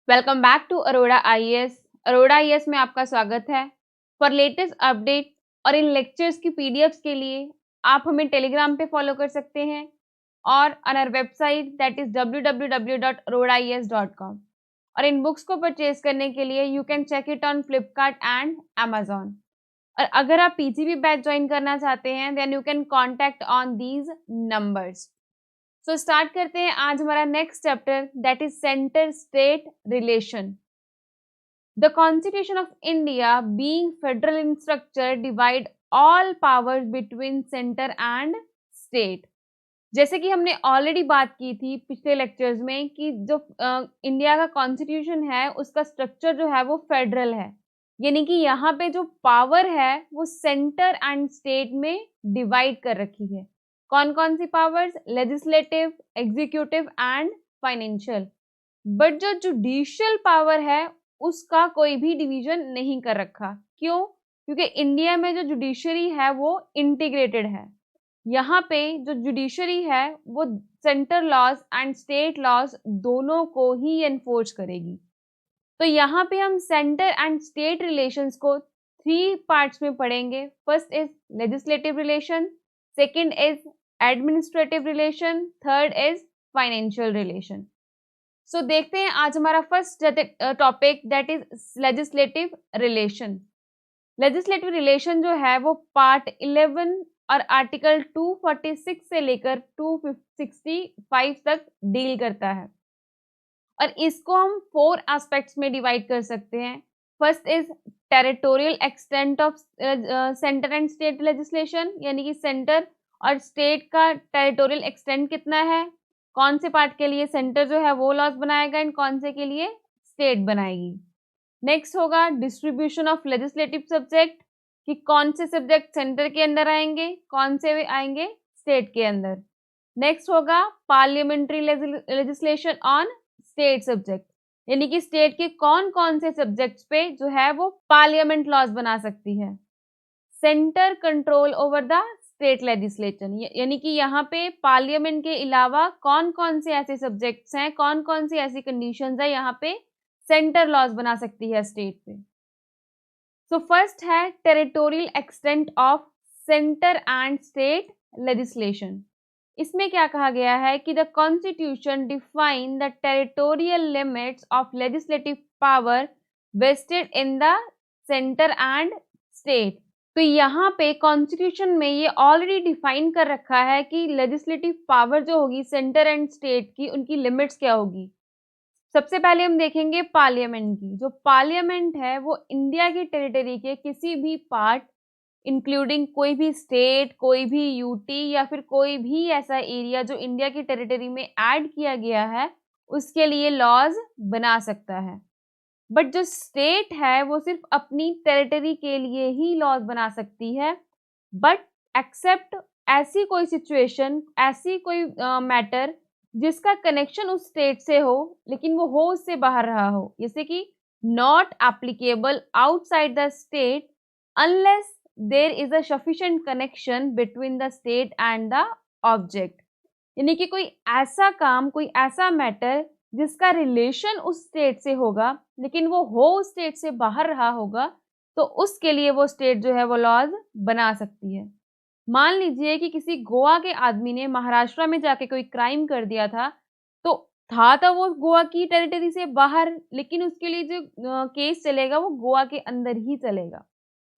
Welcome back to Arora IAS. Arora IAS में आपका स्वागत है। फॉर लेटेस्ट अपडेट और इन लेक्चर्स की पीडीएफ्स के लिए आप हमें टेलीग्राम पे फॉलो कर सकते हैं और on our website that is www.arodaies.com। और इन बुक्स को परचेज करने के लिए you can check it on Flipkart and Amazon. और अगर आप पीजीबी बैच ज्वाइन करना चाहते हैं then you can contact on these numbers. So start करते हैं आज हमारा next chapter that is centre state relation. The constitution of India being federal in structure divide all powers between centre and state. जैसे कि हमने already बात की थी पिछले लेक्चर्स में कि जो इंडिया का कॉन्स्टिट्यूशन है उसका स्ट्रक्चर जो है वो फेडरल है, यानी कि यहाँ पे जो पावर है वो सेंटर एंड स्टेट में डिवाइड कर रखी है। कौन कौन सी powers? Legislative, executive and financial. But जो जुडिशियल पावर है उसका कोई भी डिवीजन नहीं कर रखा। क्यों? क्योंकि इंडिया में जो जुडिशरी है वो इंटीग्रेटेड है। यहाँ पे जो जुडिशरी है वो centre laws and state laws दोनों को ही एनफोर्स करेगी। तो यहाँ पे हम सेंटर एंड स्टेट रिलेशंस को 3 पार्ट्स में पढ़ेंगे। First is legislative relation, second is administrative relation, third is financial relation. So देखते हैं आज हमारा first topic that is legislative relation. Legislative relation जो है वो पार्ट 11 और आर्टिकल 246 से लेकर 265 तक डील करता है और इसको हम 4 एस्पेक्ट्स में डिवाइड कर सकते हैं। First is territorial extent of centre and state legislation, यानी कि सेंटर और स्टेट का टेरिटोरियल एक्सटेंट कितना है, कौन से पार्ट के लिए सेंटर जो है वो लॉज बनाएगा एंड कौन से के लिए स्टेट बनाएगी। नेक्स्ट होगा डिस्ट्रीब्यूशन ऑफ लेजिस्लेटिव सब्जेक्ट, कि कौन से सब्जेक्ट सेंटर के अंदर आएंगे, कौन से आएंगे स्टेट के अंदर। नेक्स्ट होगा parliamentary legislation on state subject, यानी कि स्टेट के कौन कौन से सब्जेक्ट्स पे जो है वो पार्लियामेंट लॉज बना सकती है। Centre control over the state legislation, यानी कि यहाँ पे पार्लियामेंट के अलावा कौन कौन से ऐसे सब्जेक्ट्स हैं, कौन कौन सी ऐसी कंडीशंस है यहाँ पे सेंटर लॉज बना सकती है स्टेट पे। सो फर्स्ट है territorial extent of centre and state legislation. इसमें क्या कहा गया है कि the constitution define the territorial limits of legislative power vested in the centre and state. तो यहाँ पे कॉन्स्टिट्यूशन में ये ऑलरेडी डिफाइन कर रखा है कि लेजिस्लेटिव पावर जो होगी सेंटर एंड स्टेट की, उनकी लिमिट्स क्या होगी। सबसे पहले हम देखेंगे पार्लियामेंट की। जो पार्लियामेंट है वो इंडिया की टेरिटरी के किसी भी पार्ट इंक्लूडिंग कोई भी स्टेट, कोई भी यूटी या फिर कोई भी ऐसा एरिया जो इंडिया की टेरिटरी में ऐड किया गया है उसके लिए लॉज बना सकता है। बट जो स्टेट है वो सिर्फ अपनी टेरिटरी के लिए ही लॉज बना सकती है, बट एक्सेप्ट ऐसी कोई सिचुएशन, ऐसी कोई मैटर जिसका कनेक्शन उस स्टेट से हो लेकिन वो हो उससे बाहर रहा हो, जैसे कि not applicable outside the state unless there is a sufficient connection between the state and the object. यानी कि कोई ऐसा काम, कोई ऐसा मैटर जिसका रिलेशन उस स्टेट से होगा लेकिन वो हो उस स्टेट से बाहर रहा होगा, तो उसके लिए वो स्टेट जो है वो लॉज बना सकती है। मान लीजिए कि किसी गोवा के आदमी ने महाराष्ट्र में जाके कोई क्राइम कर दिया था, तो वो गोवा की टेरिटरी से बाहर, लेकिन उसके लिए जो केस चलेगा वो गोवा के अंदर ही चलेगा।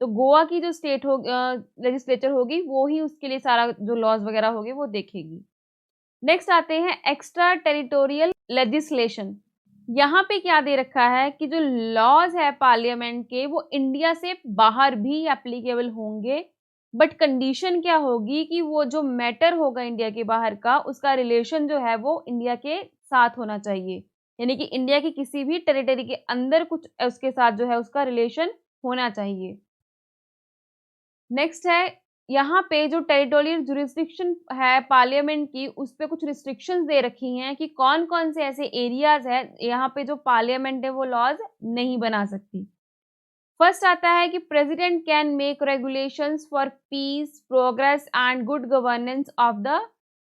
तो गोवा की जो स्टेट हो लेजिस्लेचर होगी वो ही उसके लिए सारा जो लॉज वगैरह होंगे वो देखेगी। नेक्स्ट आते हैं एक्स्ट्रा टेरिटोरियल लेजिस्लेशन। यहाँ पे क्या दे रखा है कि जो लॉज है पार्लियामेंट के वो इंडिया से बाहर भी एप्लीकेबल होंगे, बट कंडीशन क्या होगी कि वो जो मैटर होगा इंडिया के बाहर का उसका रिलेशन जो है वो इंडिया के साथ होना चाहिए, यानी कि इंडिया की किसी भी टेरिटरी के अंदर कुछ उसके साथ जो है उसका रिलेशन होना चाहिए। नेक्स्ट है यहाँ पे जो टेरिटोरियल जुरिस्डिक्शन है पार्लियामेंट की, उस पे कुछ रिस्ट्रिक्शंस दे रखी हैं कि कौन कौन से ऐसे एरियाज है यहाँ पे जो पार्लियामेंट है वो लॉज नहीं बना सकती। फर्स्ट आता है कि president can make regulations for peace, progress and good governance of the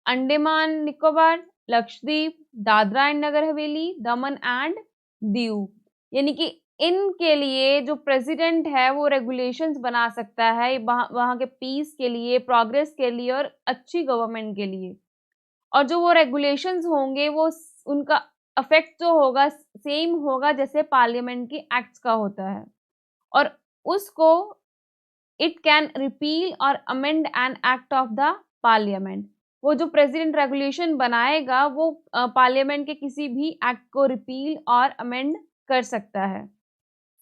Andaman Nicobar, Lakshadweep, Dadra and Nagar Haveli, Daman and Diu, यानी कि इनके लिए जो प्रेसिडेंट है वो रेगुलेशंस बना सकता है वहाँ वहाँ के पीस के लिए, प्रोग्रेस के लिए और अच्छी गवर्नमेंट के लिए। और जो वो रेगुलेशंस होंगे वो उनका अफेक्ट जो होगा सेम होगा जैसे पार्लियामेंट की एक्ट्स का होता है, और उसको it can repeal or amend an act of the parliament. वो जो प्रेसिडेंट रेगुलेशन बनाएगा वो पार्लियामेंट के किसी भी एक्ट को रिपील और अमेंड कर सकता है।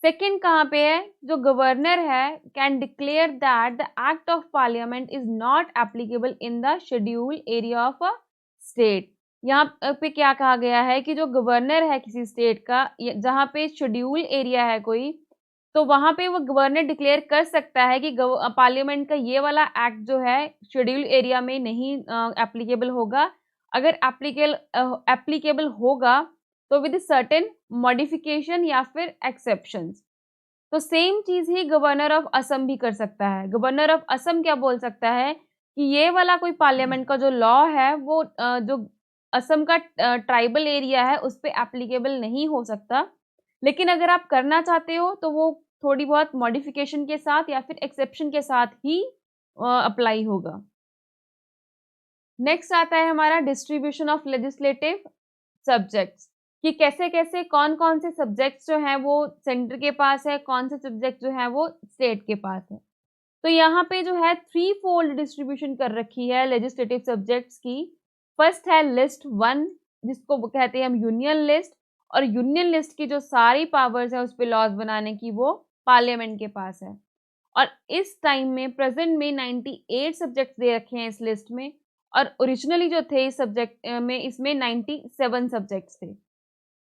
सेकंड कहाँ पे है, जो गवर्नर है can declare that the act of parliament is not applicable in the schedule area of a state. यहाँ पे क्या कहा गया है कि जो गवर्नर है किसी स्टेट का जहाँ पे शेड्यूल एरिया है कोई, तो वहाँ पे वो गवर्नर डिक्लेयर कर सकता है कि पार्लियामेंट का ये वाला एक्ट जो है शेड्यूल एरिया में नहीं एप्लीकेबल होगा। अगर एप्लीकेबल होगा तो विद सर्टेन मॉडिफिकेशन या फिर एक्सेप्शंस। तो same cheese he governor of Assam भी कर सकता है। गवर्नर ऑफ असम क्या बोल सकता है कि ये वाला कोई पार्लियामेंट का जो लॉ है वो जो असम का ट्राइबल एरिया है उस पे एप्लीकेबल नहीं हो सकता, लेकिन अगर आप करना चाहते हो तो वो थोड़ी बहुत मॉडिफिकेशन के साथ या फिर एक्सेप्शन के साथ ही अप्लाई होगा। नेक्स्ट आता है हमारा डिस्ट्रीब्यूशन ऑफ लेजिस्लेटिव सब्जेक्ट्स, कि कैसे-कैसे कौन-कौन से सब्जेक्ट्स जो हैं वो सेंटर के पास है, कौन से सब्जेक्ट जो हैं वो स्टेट के पास है। तो यहाँ पे जो है थ्री फोल्ड डिस्ट्रीब्यूशन कर रखी है लेजिस्लेटिव सब्जेक्ट्स की। फर्स्ट है लिस्ट 1, जिसको वो कहते हैं हम यूनियन लिस्ट, और यूनियन लिस्ट की जो सारी पावर्स है उस पे लॉज बनाने की वो पार्लियामेंट के पास है। और इस टाइम में प्रेजेंट में 98 सब्जेक्ट्स दे रखे हैं इस लिस्ट में, और ओरिजिनली जो थे इस सब्जेक्ट में इसमें 97 सब्जेक्ट्स थे।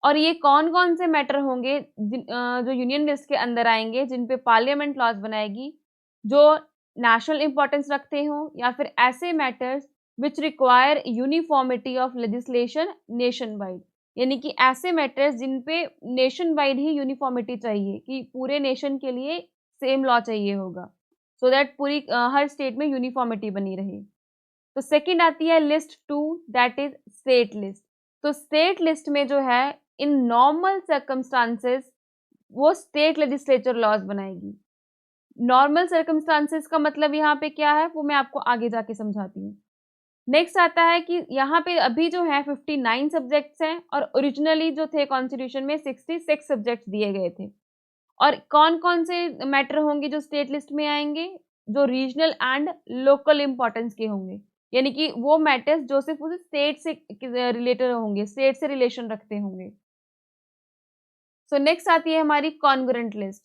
और ये कौन-कौन से मैटर होंगे जो यूनियन लिस्ट के अंदर आएँगे जिन पे पार्लियामेंट लॉज बनाएगी, जो नेशनल इम्पोर्टेंस रखते हों या फिर ऐसे matters which require uniformity of legislation nation wide, यानी कि ऐसे मैटर्स जिन पे नेशन वाइड ही यूनिफॉर्मिटी चाहिए कि पूरे नेशन के लिए सेम लॉ चाहिए होगा, सो दैट पूरी हर स्टेट में यूनिफॉर्मिटी बनी रहे। तो सेकंड आती है list 2, that is state list. तो स्टेट लिस्ट में जो है इन नॉर्मल सर्कमस्टांसेस वो स्टेट लेजिस्लेचर लॉज बनाएगी। नॉर्मल सर्कमस्टांसेस का मतलब यहाँ पे क्या है वो मैं आपको आगे जाके समझाती हूँ। नेक्स्ट आता है कि यहाँ पे अभी जो है 59 सब्जेक्ट्स हैं और ओरिजिनली जो थे कॉन्स्टिट्यूशन में 66 सब्जेक्ट्स दिए गए थे। और कौन-कौन से मैटर होंगे जो स्टेट लिस्ट में आएँगे? जो रीजनल एंड लोकल इम्पोर्टेंस के होंगे। यानी कि वो मैटर्स जो सिर्फ़ उस स्टेट से रिलेटेड होंगे, स्टेट से रिलेशन रखते होंगे। सो नेक्स्ट आती है हमारी कॉन्ग्रुएंट लिस्ट।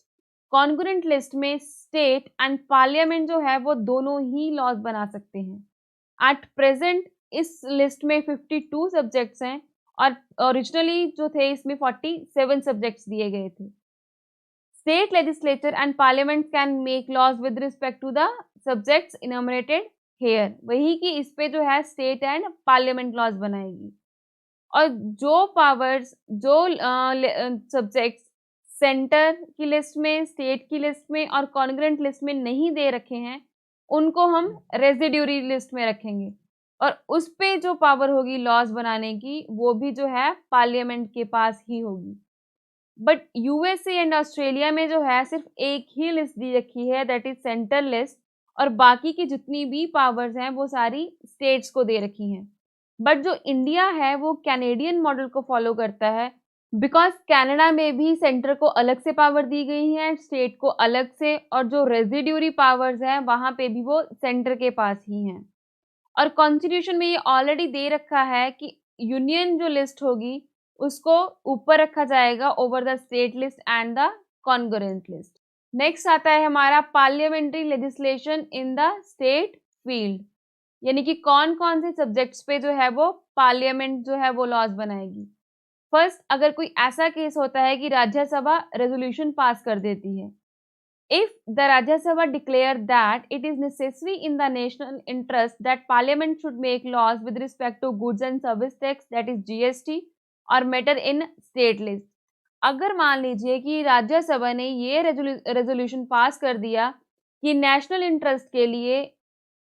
कॉन्ग्रुएंट लिस्ट में स्टेट एंड पार्लियामेंट जो है वो दोनों ही लॉज बना सकते हैं। एट प्रेजेंट इस लिस्ट में 52 सब्जेक्ट्स हैं और ओरिजिनली जो थे इसमें 47 सब्जेक्ट्स दिए गए थे। State legislature and parliament can make laws with respect to the subjects enumerated here। वही कि इस पे जो है स्टेट एंड पार्लियामेंट लॉज बनाएगी। और जो पावर्स जो सब्जेक्ट्स सेंटर की लिस्ट में, स्टेट की लिस्ट में और कॉन्ग्रुएंट लिस्ट में नहीं दे रखे हैं उनको हम रेजिड्यूरी लिस्ट में रखेंगे, और उस पे जो पावर होगी लॉज बनाने की वो भी जो है पार्लियामेंट के पास ही होगी। बट यूएसए एंड ऑस्ट्रेलिया में जो है सिर्फ एक ही लिस्ट दी रखी है, दैट इज सेंट्रल लिस्ट, और बाकी की जितनी भी पावर्स हैं वो सारी स्टेट्स को दे रखी हैं। बट जो इंडिया है वो कैनेडियन मॉडल को फॉलो करता है, बिकॉज कनाडा में भी सेंटर को अलग से पावर दी गई है, स्टेट को अलग से, और जो रेजिड्यूरी पावर्स हैं वहाँ पे भी वो सेंटर के पास ही हैं। और कॉन्स्टिट्यूशन में ये ऑलरेडी दे रखा है कि यूनियन जो लिस्ट होगी उसको ऊपर रखा जाएगा over the state list and the congruent list. Next आता है हमारा parliamentary legislation in the state field, यानी कि कौन कौन से सब्जेक्ट्स पे जो है वो पार्लियामेंट जो है वो लॉज बनाएगी। फर्स्ट, अगर कोई ऐसा केस होता है कि राज्यसभा रेजोल्यूशन पास कर देती है, if the Rajya Sabha declare that it is necessary in the national interest that parliament should make laws with respect to goods and service tax, that is GST, और matter in state list. अगर मान लीजिए कि राज्यसभा ने ये resolution pass कर दिया कि नेशनल इंटरेस्ट के लिए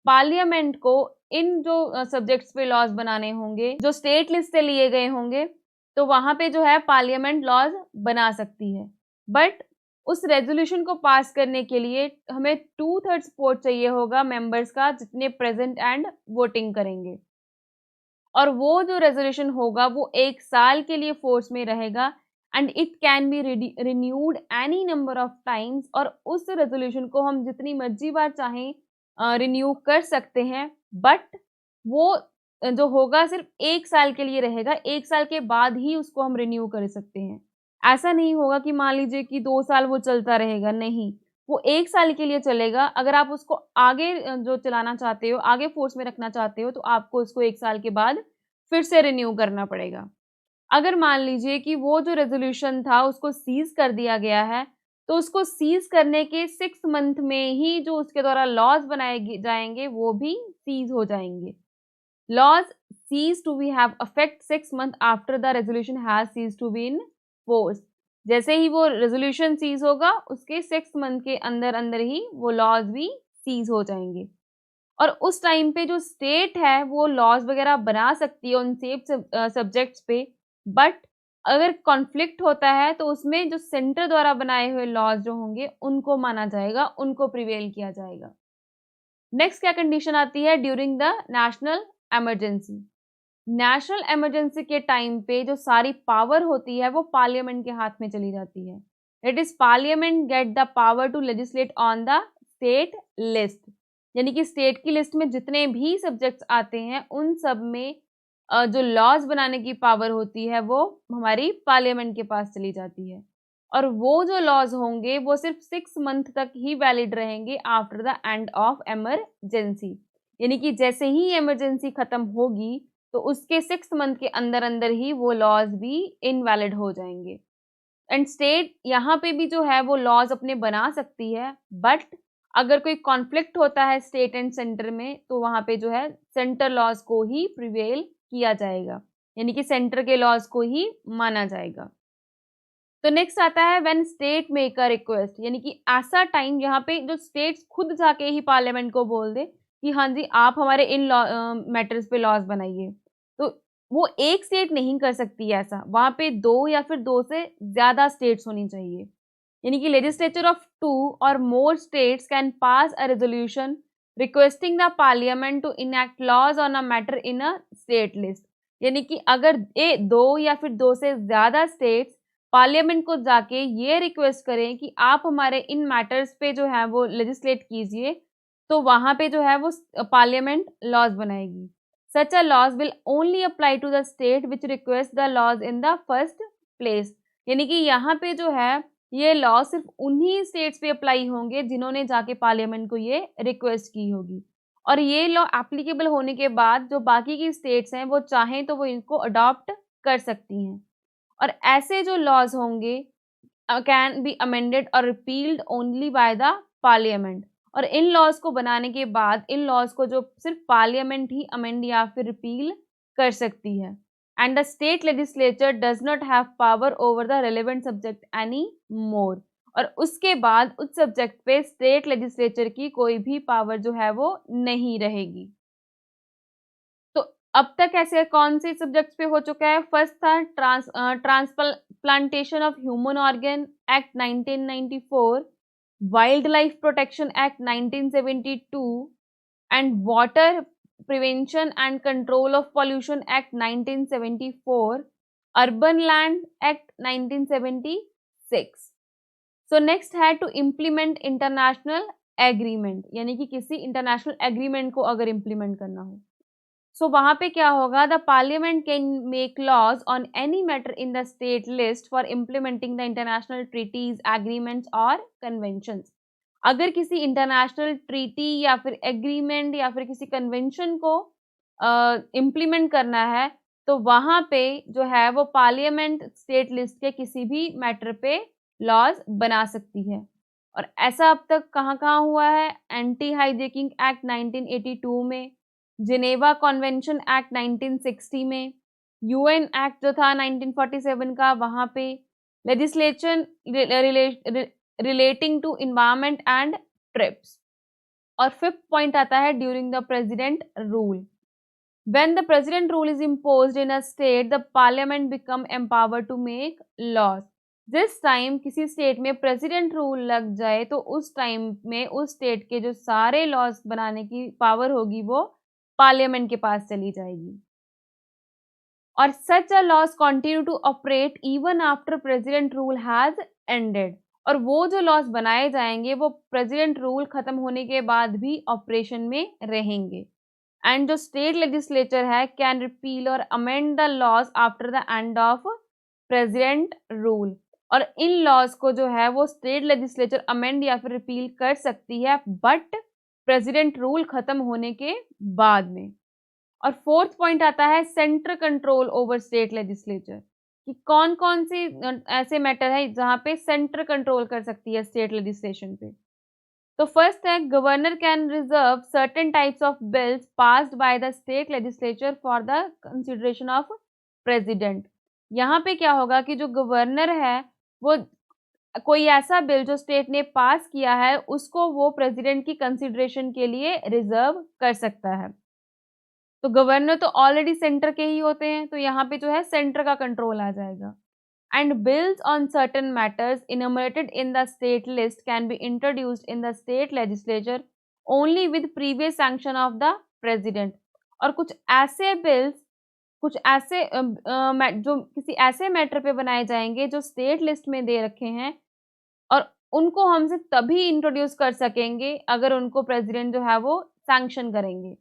पार्लियामेंट को इन जो सब्जेक्ट्स पे लॉज बनाने होंगे जो स्टेट लिस्ट से लिए गए होंगे, तो वहाँ पे जो है पार्लियामेंट लॉज बना सकती है। बट उस रेजोल्यूशन को पास करने के लिए हमें 2/3 सपोर्ट चाहिए होगा मेंबर्स का, जितने प्रेजेंट एंड वोटिंग करेंगे। और वो जो रेजोल्यूशन होगा वो 1 साल के लिए फोर्स में रहेगा and it can be renewed any number of times. और उस रेजोल्यूशन को हम जितनी मर्जी बार चाहें रिन्यू कर सकते हैं, बट वो जो होगा सिर्फ 1 साल के लिए रहेगा। 1 साल के बाद ही उसको हम रिन्यू कर सकते हैं। ऐसा नहीं होगा कि मान लीजिए कि 2 साल वो चलता रहेगा, नहीं, वो 1 साल के लिए चलेगा। अगर आप उसको आगे जो चलाना चाहते हो, आगे फोर्स में रखना चाहते हो, तो आपको उसको 1 साल के बाद फिर से रिन्यू करना पड़ेगा। अगर मान लीजिए कि वो जो रेज़ोल्यूशन था उसको सीज़ कर दिया गया है, तो उसको सीज़ करने के 6 मंथ में ही जो उसके द्वारा लॉज़ बनाए जाएँगे वो भी सीज़ हो जाएँगे। Laws cease to be have effect 6 month after the resolution has ceased to be in force। जैसे ही वो रेज़ोल्यूशन सीज़ होगा, उसके 6 मंथ के अंदर-अंदर ही वो लॉज़ भी सीज़ हो जाएँगे। और उस टाइम पे जो स्टेट है वो लॉज वगैरह बना सकती है उन सेफ सब्जेक्ट्स पे। बट अगर कॉन्फ्लिक्ट होता है तो उसमें जो सेंटर द्वारा बनाए हुए लॉज जो होंगे उनको माना जाएगा, उनको प्रिवेल किया जाएगा। नेक्स्ट क्या कंडीशन आती है, during the national emergency. National emergency के टाइम पे जो सारी पावर होती है वो पार्लियामेंट के हाथ में चली जाती है। It is parliament get the power to legislate on the state list. यानी कि स्टेट की लिस्ट में जितने भी सब्जेक्ट्स आते हैं उन सब में जो लॉज बनाने की पावर होती है वो हमारी पार्लियामेंट के पास चली जाती है। और वो जो लॉज होंगे वो सिर्फ 6 मंथ तक ही वैलिड रहेंगे after the end of emergency. यानी कि जैसे ही इमरजेंसी खत्म होगी तो उसके 6 मंथ के अंदर-अंदर ही वो लॉज भी इनवैलिड हो जाएंगे। एंड स्टेट यहाँ पे भी जो है वो लॉज अपने बना सकती है, बट अगर कोई कॉन्फ्लिक्ट होता है स्टेट एंड सेंटर में तो वहाँ पे जो है सेंटर लॉज को ही प्रिवेल किया जाएगा, यानी कि सेंटर के लॉज को ही माना जाएगा। तो नेक्स्ट आता है when state make a request, यानी कि ऐसा टाइम यहाँ पे जो स्टेट्स खुद जाके ही पार्लियामेंट को बोल दे कि हाँ जी आप हमारे इन मैटर्स पे लॉज बनाइए। तो वो एक स्टेट नहीं कर सकती ऐसा, वहाँ पे 2 या फिर 2 से ज़्यादा स्टेट्स होनी चाहिए। यानी कि legislature of 2 or more states can pass a resolution requesting the parliament to enact laws on a matter in a state list. यानी कि अगर ये 2 या फिर 2 से ज़्यादा स्टेट्स पार्लियामेंट को जाके ये रिक्वेस्ट करें कि आप हमारे इन मैटर्स पे जो है वो लेजिस्लेट कीजिए, तो वहाँ पे जो है वो पार्लियामेंट लॉज बनाएगी। Such a laws will only apply to the state which request the laws in the first place. यानी कि यहाँ पे जो है ये लॉ सिर्फ उन्हीं स्टेट्स पे अप्लाई होंगे जिन्होंने जाके पार्लियामेंट को ये रिक्वेस्ट की होगी। और ये लॉ एप्लीकेबल होने के बाद जो बाकी की स्टेट्स हैं वो चाहें तो वो इनको अडॉप्ट कर सकती हैं। और ऐसे जो लॉज होंगे कैन बी अमेंडेड और repealed only by the parliament. और इन लॉज को बनाने के बाद इन लॉज को जो सिर्फ पार्लियामेंट ही अमेंड या फिर रिपील कर सकती है। And the state legislature does not have power over the relevant subject any more. और उसके बाद उस सब्जेक्ट पे स्टेट लेजिस्लेचर की कोई भी पावर जो है वो नहीं रहेगी। तो अब तक ऐसे कौन से सब्जेक्ट्स पे हो चुका है, फर्स्ट था transplantation of human organ act 1994, wild life protection act 1972 and water prevention and control of pollution act 1974, urban land act 1976। So next है टू इम्प्लीमेंट इंटरनेशनल एग्रीमेंट, यानी कि किसी इंटरनेशनल एग्रीमेंट को अगर इम्प्लीमेंट करना हो। सो वहाँ पे क्या होगा, the parliament can make laws on any matter in the state list for implementing the international treaties, agreements और कन्वेंशंस। अगर किसी इंटरनेशनल ट्रीटी या फिर एग्रीमेंट या फिर किसी कन्वेंशन को इम्प्लीमेंट करना है तो वहाँ पे जो है वो पार्लियामेंट स्टेट लिस्ट के किसी भी मैटर पे लॉज बना सकती है। और ऐसा अब तक कहाँ-कहाँ हुआ है, एंटी हाईजैकिंग एक्ट 1982 में, जिनेवा कन्वेंशन एक्ट 1960 में, यूएन एक्ट जो था 1947 का वहाँ पे, legislation relating to environment and TRIPS. और फिफ्थ पॉइंट आता है during the president rule. When the president rule is imposed in a state, the parliament become empowered to make laws. जिस टाइम किसी स्टेट में प्रेसिडेंट रूल लग जाए तो उस टाइम में उस स्टेट के जो सारे लॉज बनाने की पावर होगी वो पार्लियामेंट के पास चली जाएगी. और such a laws continue to operate even after president rule has ended. और वो जो लॉज बनाए जाएंगे वो प्रेसिडेंट रूल खत्म होने के बाद भी ऑपरेशन में रहेंगे. एंड जो स्टेट लेजिस्लेचर है can repeal or amend the laws after the end of president rule. और इन लॉज को जो है वो स्टेट लेजिस्लेचर अमेंड या फिर रिपील कर सकती है बट प्रेसिडेंट रूल खत्म होने के बाद में. और फोर्थ पॉइंट आता है central control over state legislature, कि कौन कौन से ऐसे मैटर है जहां पे सेंटर कंट्रोल कर सकती है स्टेट लेजिस्लेशन पे. तो फर्स्ट है governor can reserve certain types of bills passed by the state legislature for the consideration of president. यहाँ पे क्या होगा कि जो गवर्नर है वो कोई ऐसा बिल जो स्टेट ने पास किया है उसको वो प्रेसिडेंट की कंसिडरेशन के लिए रिजर्व कर सकता है. तो गवर्नर तो ऑलरेडी सेंटर के ही होते हैं तो यहाँ पे जो है सेंटर का कंट्रोल आ जाएगा. And bills on certain matters enumerated in the state list can be introduced in the state legislature only with previous sanction of the president. और कुछ ऐसे बिल्स कुछ ऐसे जो किसी ऐसे मैटर पे बनाए जाएंगे जो स्टेट लिस्ट में दे रखे हैं और उनको हमसे तभी इंट्रोड्यूस कर सकेंगे अगर उनको प्रेसिडेंट जो है वो सैंक्शन करेंगे.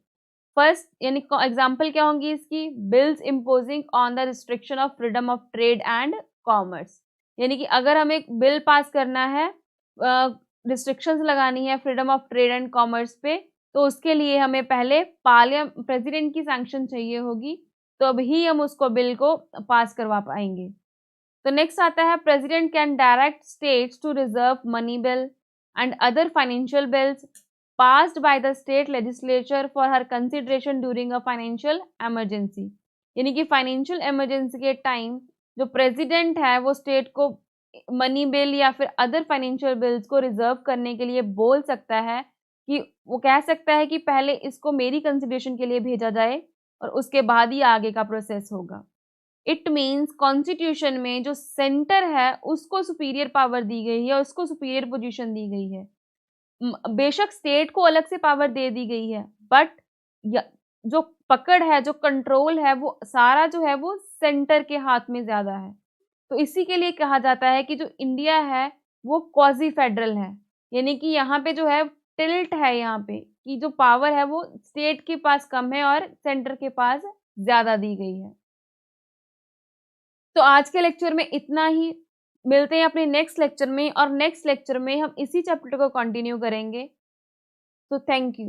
फर्स्ट यानी एग्जाम्पल क्या होंगी इसकी, bills imposing on the restriction of freedom of trade and commerce. यानी कि अगर हमें एक बिल पास करना है, रिस्ट्रिक्शंस लगानी है freedom of trade and commerce पे, तो उसके लिए हमें पहले प्रेसिडेंट की सैंक्शन चाहिए होगी, तो अभी हम उसको बिल को पास करवा पाएंगे. तो नेक्स्ट आता है president can direct states to reserve money bill and other financial bills passed by the state legislature for her consideration during a financial emergency. यानी कि फाइनेंशियल इमरजेंसी के टाइम जो प्रेसिडेंट है वो स्टेट को मनी बिल या फिर other financial bills को रिजर्व करने के लिए बोल सकता है, कि वो कह सकता है कि पहले इसको मेरी कंसिडरेशन के लिए भेजा जाए और उसके बाद ही आगे का प्रोसेस होगा. इट मीन्स कॉन्स्टिट्यूशन में जो सेंटर है उसको सुपीरियर पावर दी गई है, उसको सुपीरियर पोजीशन दी गई है. बेशक स्टेट को अलग से पावर दे दी गई है बट जो पकड़ है, जो कंट्रोल है, वो सारा जो है वो सेंटर के हाथ में ज्यादा है. तो इसी के लिए कहा जाता है कि जो इंडिया है वो क्वाजी फेडरल है. यानी कि यहाँ पे जो है टिल्ट है, यहाँ पे कि जो पावर है वो स्टेट के पास कम है और सेंटर के पास ज्यादा दी गई है. तो आज के लेक्चर में इतना ही. मिलते हैं अपने नेक्स्ट लेक्चर में और नेक्स्ट लेक्चर में हम इसी चैप्टर को कंटिन्यू करेंगे. तो थैंक यू.